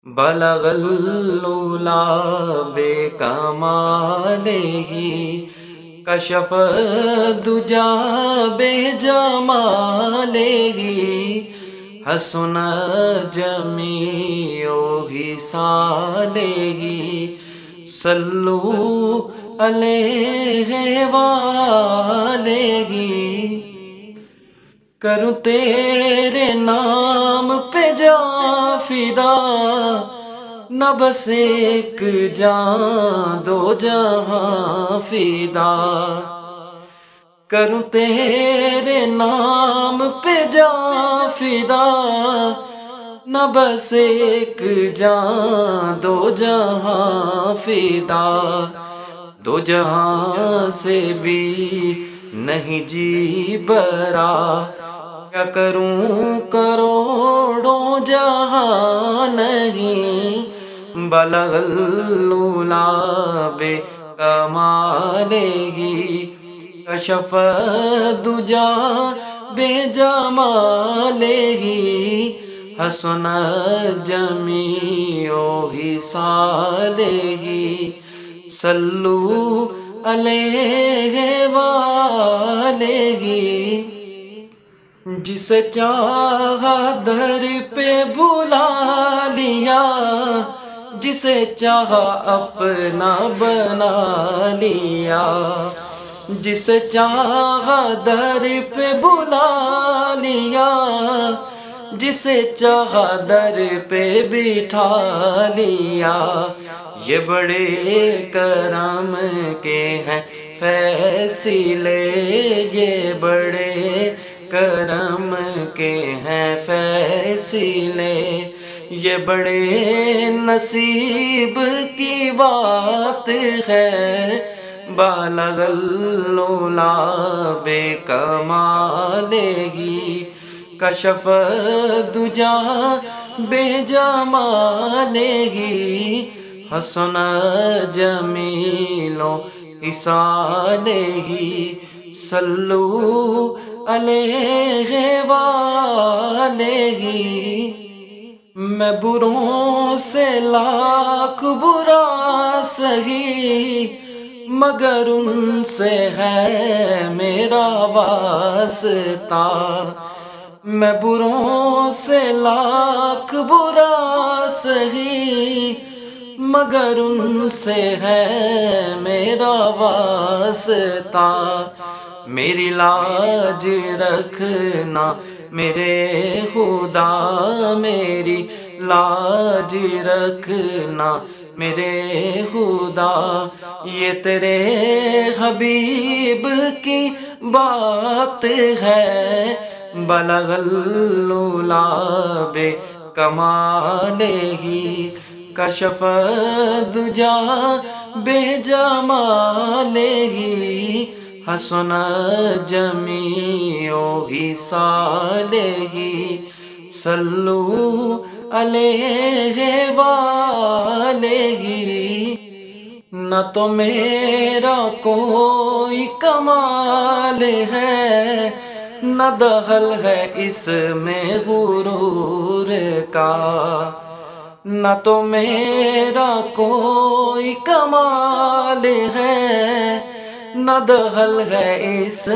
بلغ العلا بکمالہ کشف الدجا بجمالہ حسن جمیع خصالہ صلو علیہ وآلہ کروں تیرے نام پہ جاں فدا نہ بس ایک جان دو جہاں فدا کروں تیرے نام پہ جاں فدا نہ بس ایک جان دو جہاں فدا دو جہاں سے بھی نہیں جی برا کیا کروں کروڑوں جہاں نہیں بلغ العلا بکمالہ کشف الدجا بجمالہ حسن جمیع خصالہ صلو علیہ وآلہ جسے چاہا در پہ بلا لیا جسے چاہا اپنا بنا لیا جسے چاہا در پہ بلا لیا جسے چاہا در پہ بٹھا لیا یہ بڑے کرم کے ہیں فیصلے یہ بڑے کرم کے ہیں فیصلے یہ بڑے نصیب کی بات ہے بالغ العلا بکمالہ کشف الدجا بجمالہ حسن جمیع خصالہ صلو علیہ وآلہ میں بروں سے لاکھ برا سہی مگر ان سے ہے میرا واسطہ میں بروں سے لاکھ برا سہی مگر ان سے ہے میرا واسطہ میری لاج رکھنا میرے خدا میری لاج رکھنا میرے خدا یہ تیرے حبیب کی بات ہے بلغ العلا بکمالہ کشف الدجا بجمالہ حسن جمیع خصالہ صلو علیہ وآلہ نہ تو میرا کوئی کمال ہے نہ دخل ہے اس میں غرور کا نہ تو میرا کوئی کمال ہے نہ دخل ہے اس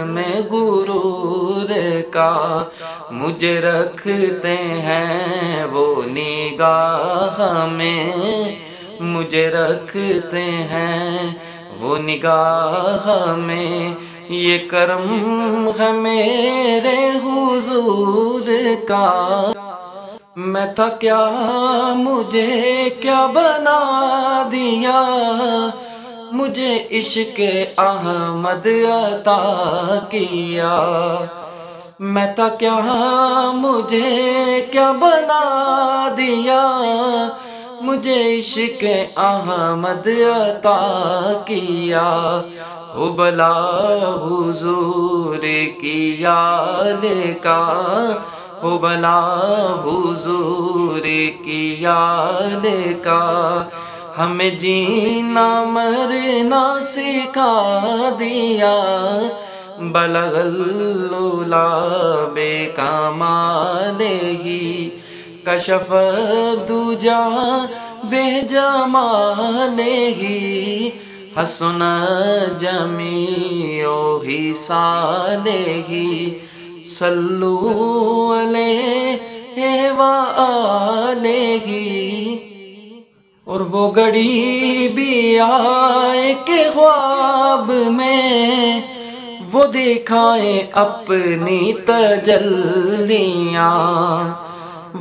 میں غرور کا مجھے رکھتے ہیں وہ نگاہ میں مجھے رکھتے ہیں وہ نگاہ میں یہ کرم ہے میرے حضور کا میں تھا کیا مجھے کیا بنا دیا مجھے عشق احمد عطا کیا میں تھا کیا مجھے کیا بنا دیا مجھے عشق احمد عطا کیا ہو بلا حضور کی یاد کا ہو بلا حضور کی یاد کا ہمیں جینا مرنا سکھا دیا بلغ العلا بکمالہ کشف الدجا بجمالہ حسن جمیع خصالہ صلو علیہ وآلہ۔ اور وہ گھڑی بھی آئے کہ خواب میں وہ دکھائیں اپنی تجلیاں،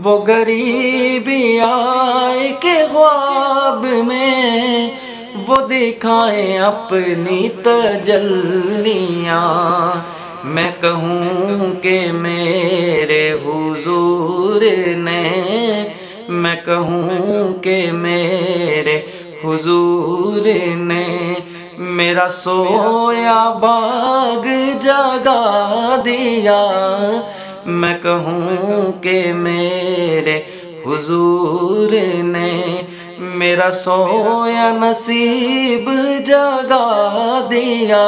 وہ گھڑی بھی آئے کہ خواب میں وہ دکھائیں اپنی تجلیاں۔ میں کہوں کہ میرے حضور نے، میں کہوں کہ میرے حضور نے میرا سویا باغ جگا دیا۔ میں کہوں کہ میرے حضور نے میرا سویا نصیب جگا دیا۔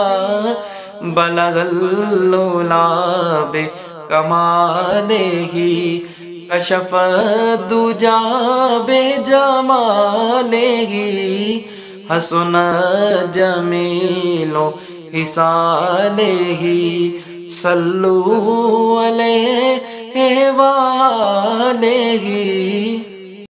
بلغ العلا بکمالہ کشف الدجا بجمالہ حسن جمیع خصالہ صلو علیہ وآلہ۔